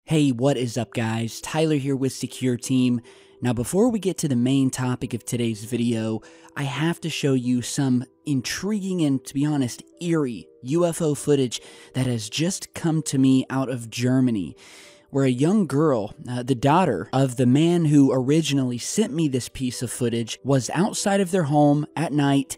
Hey, what is up guys? Tyler here with Secure Team. Now before we get to the main topic of today's video, I have to show you some intriguing and, to be honest, eerie UFO footage that has just come to me out of Germany, where a young girl, the daughter of the man who originally sent me this piece of footage, was outside of their home at night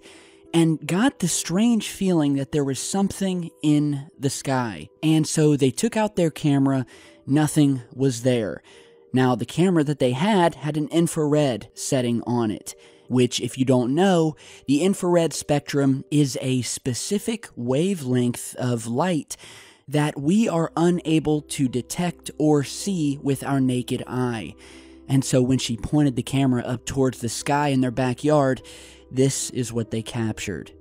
and got the strange feeling that there was something in the sky. And so they took out their camera. Nothing was there. Now, the camera that they had an infrared setting on it, which, if you don't know, the infrared spectrum is a specific wavelength of light that we are unable to detect or see with our naked eye. And so when she pointed the camera up towards the sky in their backyard, this is what they captured.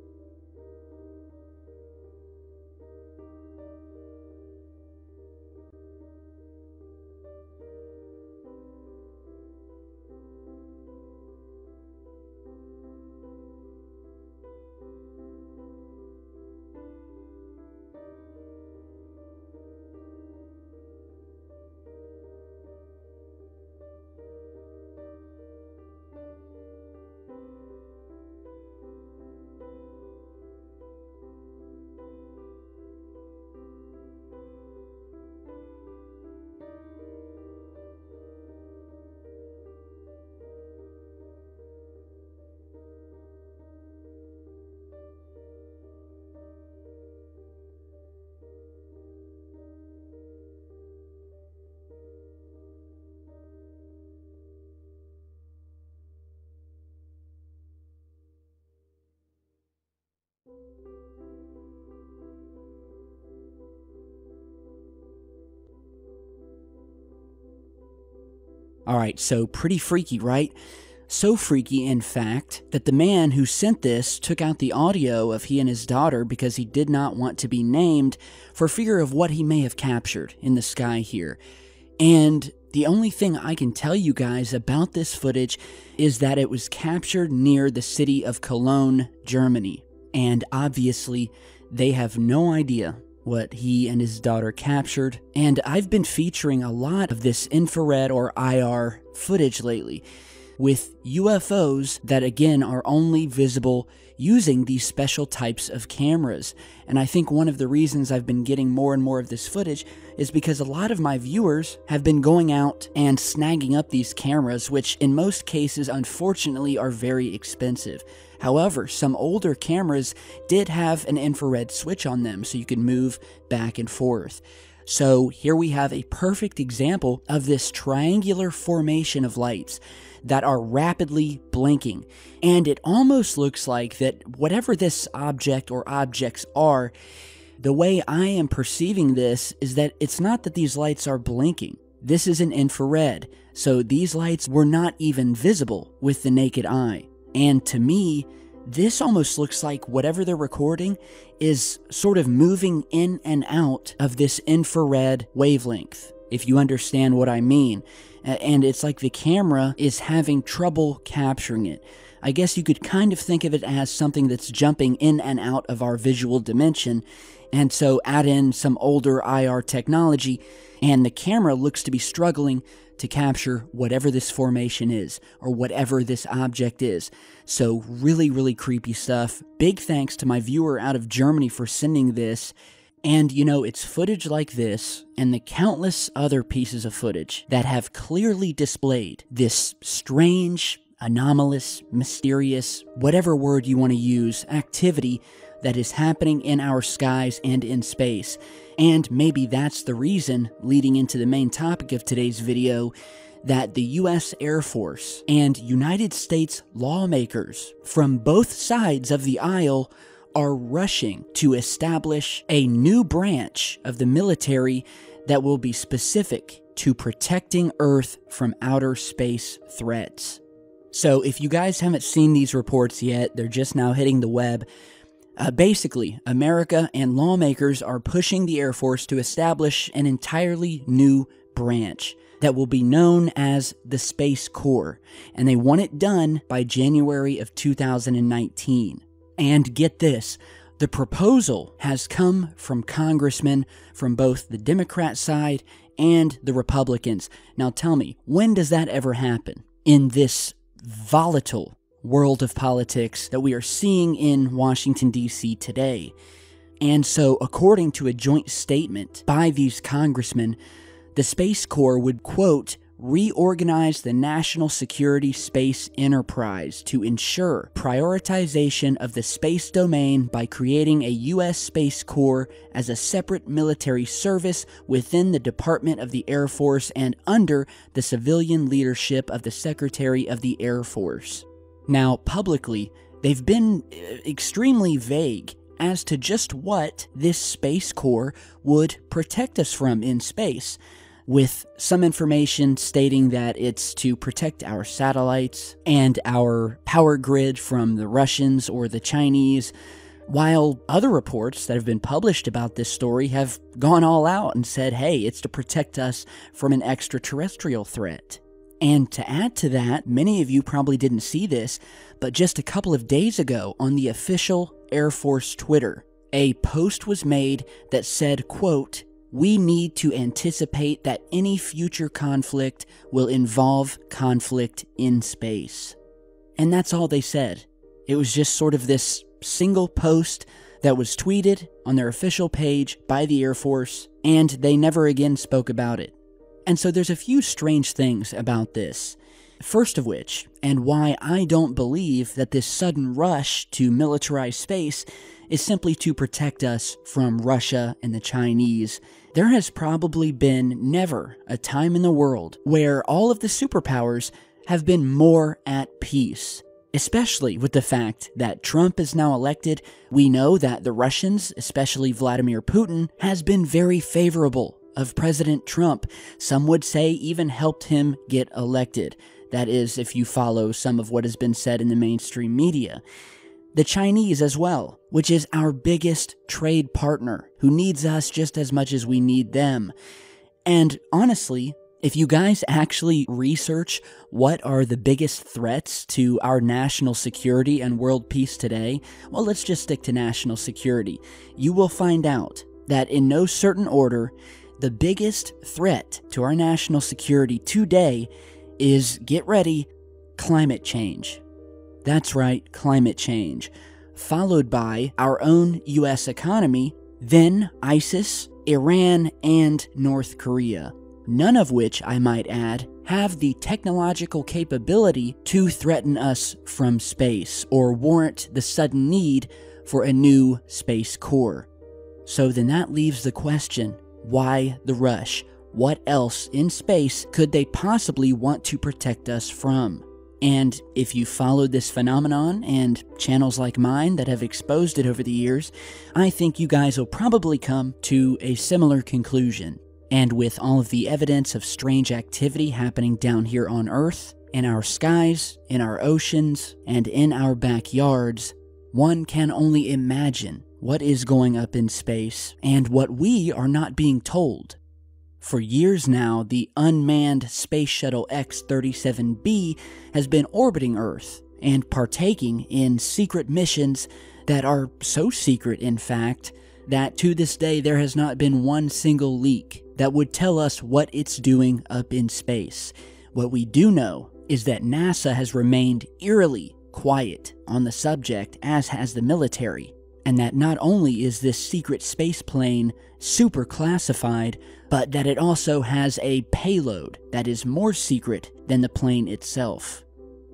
Alright, so pretty freaky, right? So freaky, in fact, that the man who sent this took out the audio of he and his daughter because he did not want to be named for fear of what he may have captured in the sky here. And the only thing I can tell you guys about this footage is that it was captured near the city of Cologne, Germany. And obviously, they have no idea what he and his daughter captured, and I've been featuring a lot of this infrared or IR footage lately with UFOs that again are only visible using these special types of cameras. And I think one of the reasons I've been getting more and more of this footage is because a lot of my viewers have been going out and snagging up these cameras, which in most cases unfortunately are very expensive. However, some older cameras did have an infrared switch on them so you could move back and forth. So here we have a perfect example of this triangular formation of lights that are rapidly blinking. And it almost looks like that whatever this object or objects are, the way I am perceiving this is that it's not that these lights are blinking. This is an infrared, so these lights were not even visible with the naked eye. And to me, this almost looks like whatever they're recording is sort of moving in and out of this infrared wavelength, if you understand what I mean. And it's like the camera is having trouble capturing it. I guess you could kind of think of it as something that's jumping in and out of our visual dimension. And so add in some older IR technology, and the camera looks to be struggling to capture whatever this formation is, or whatever this object is. So really, really creepy stuff. Big thanks to my viewer out of Germany for sending this. And you know, it's footage like this, and the countless other pieces of footage that have clearly displayed this strange, anomalous, mysterious, whatever word you want to use, activity that is happening in our skies and in space. And maybe that's the reason, leading into the main topic of today's video, that the US Air Force and United States lawmakers from both sides of the aisle are rushing to establish a new branch of the military that will be specific to protecting Earth from outer space threats. So if you guys haven't seen these reports yet, they're just now hitting the web. Basically, America and lawmakers are pushing the Air Force to establish an entirely new branch that will be known as the Space Corps, and they want it done by January of 2019. And get this, The proposal has come from congressmen from both the Democrat side and the Republicans. Now tell me, when does that ever happen in this volatile world of politics that we are seeing in Washington, D.C. today? And so, according to a joint statement by these congressmen, the Space Corps would, quote, reorganize the national security space enterprise to ensure prioritization of the space domain by creating a U.S. Space Corps as a separate military service within the Department of the Air Force and under the civilian leadership of the Secretary of the Air Force. Now, publicly, they've been extremely vague as to just what this Space Corps would protect us from in space, with some information stating that it's to protect our satellites and our power grid from the Russians or the Chinese, while other reports that have been published about this story have gone all out and said, hey, it's to protect us from an extraterrestrial threat. And to add to that, many of you probably didn't see this, but just a couple of days ago on the official Air Force Twitter, a post was made that said, quote, we need to anticipate that any future conflict will involve conflict in space. And that's all they said. It was just sort of this single post that was tweeted on their official page by the Air Force, and they never again spoke about it. And so there's a few strange things about this. First of which, and why I don't believe that this sudden rush to militarize space is simply to protect us from Russia and the Chinese. There has probably been never a time in the world where all of the superpowers have been more at peace. Especially with the fact that Trump is now elected, we know that the Russians, especially Vladimir Putin, has been very favorable of President Trump. Some would say even helped him get elected. That is, if you follow some of what has been said in the mainstream media. The Chinese as well, which is our biggest trade partner, who needs us just as much as we need them. And honestly, if you guys actually research what are the biggest threats to our national security and world peace today, well, let's just stick to national security. You will find out that in no certain order, the biggest threat to our national security today is, get ready, climate change. That's right, climate change. Followed by our own U.S. economy, then ISIS, Iran, and North Korea. None of which, I might add, have the technological capability to threaten us from space or warrant the sudden need for a new Space Corps. So then that leaves the question, why the rush? What else in space could they possibly want to protect us from? And if you followed this phenomenon and channels like mine that have exposed it over the years, I think you guys will probably come to a similar conclusion. And with all of the evidence of strange activity happening down here on Earth, in our skies, in our oceans, and in our backyards, one can only imagine what is going up in space and what we are not being told. For years now, the unmanned Space Shuttle X-37B has been orbiting Earth and partaking in secret missions that are so secret, in fact, that to this day there has not been one single leak that would tell us what it's doing up in space. What we do know is that NASA has remained eerily quiet on the subject, as has the military, and that not only is this secret space plane super classified, but that it also has a payload that is more secret than the plane itself.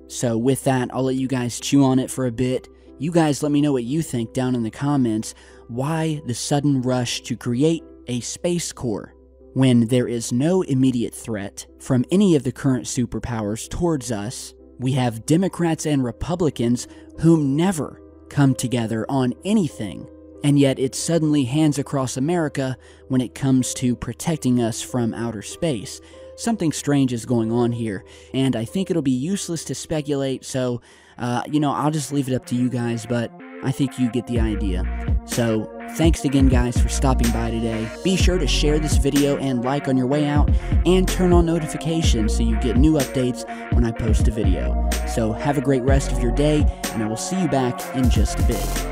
So with that, I'll let you guys chew on it for a bit. You guys let me know what you think down in the comments. Why the sudden rush to create a Space Corps when there is no immediate threat from any of the current superpowers towards us? We have Democrats and Republicans whom never come together on anything, and yet it's suddenly hands across America when it comes to protecting us from outer space. Something strange is going on here, and I think it'll be useless to speculate, so, I'll just leave it up to you guys, but I think you get the idea. So, thanks again guys for stopping by today. Be sure to share this video and like on your way out, and turn on notifications so you get new updates when I post a video. So have a great rest of your day, and I will see you back in just a bit.